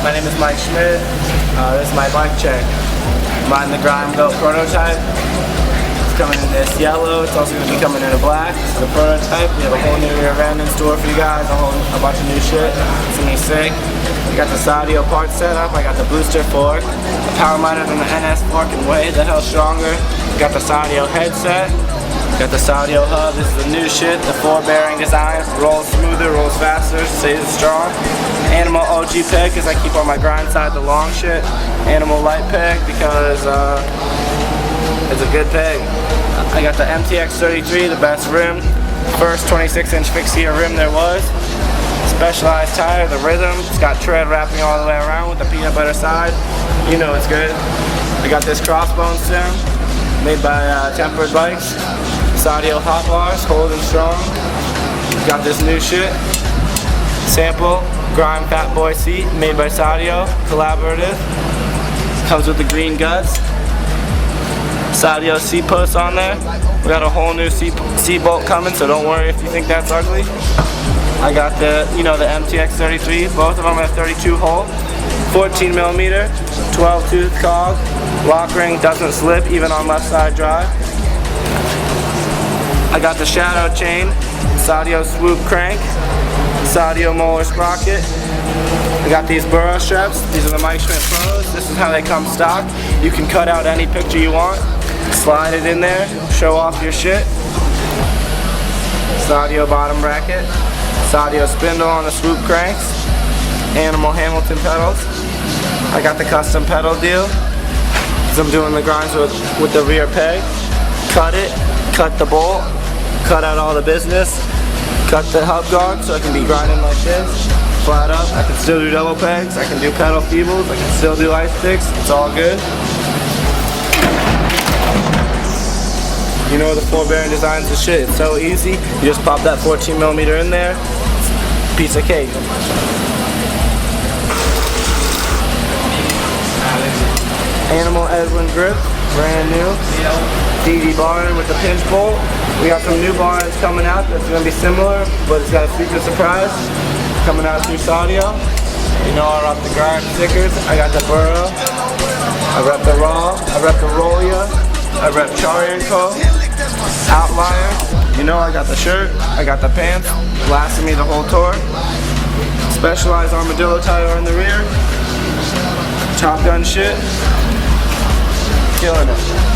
My name is Mike Schmitt. This is my Bike Ckeck. Mine the Grime Goat prototype. It's coming in this yellow. It's also going to be coming in a black. This is the prototype. We have a whole new rear end in store for you guys. A bunch of new shit. It's going to be sick. We got the Sadio part set up. I got the booster fork. The power lighter than the NS fork and way the hell stronger. We got the Sadio headset. Got the Sadio hub, this is the new shit, the 4-bearing design, rolls smoother, rolls faster, stays strong. Animal OG pick, because I keep on my grind side the long shit. Animal light pick, because it's a good peg. I got the MTX 33, the best rim. First 26-inch fixed-gear rim there was. Specialized tire, the Rhythm, it's got tread wrapping all the way around with the peanut butter side. You know it's good. I got this crossbone stem, made by Tempered Bikes. Sadio hot bars, holding strong. Got this new shit. Sample, Grime Fat Boy seat, made by Sadio, collaborative. Comes with the green guts. Sadio seat post on there. We got a whole new seat bolt coming, so don't worry if you think that's ugly. I got the, the MTX 33. Both of them have 32 hole, 14 millimeter, 12 tooth cog. Lock ring doesn't slip even on left side drive. I got the Shadow chain, Sadio swoop crank, Sadio molar sprocket. I got these burrow straps. These are the Mike Schmitt Pros. This is how they come stock. You can cut out any picture you want, slide it in there, show off your shit. Sadio bottom bracket, Sadio spindle on the swoop cranks, Animal Hamilton pedals. I got the custom pedal deal, because I'm doing the grinds with the rear peg. Cut it, cut the bolt, cut out all the business, cut the hub guard so I can be grinding like this, flat up. I can still do double pegs, I can do pedal feebles, I can still do ice sticks, it's all good. You know the 4-bearing designs and shit, it's so easy. You just pop that 14 millimeter in there, piece of cake. Animal Edwin grip, brand new. DD bar with the pinch bolt. We got some new bars coming out that's going to be similar, but it's got a secret surprise coming out through Sadio. You know I rock the grind stickers. I got the Burrow. I rep the Raw. I rep the Rolia. I rep Charlie & Co. Outlier. You know I got the shirt. I got the pants. Lasting me the whole tour. Specialized armadillo tire in the rear. Top Gun shit. Killing it.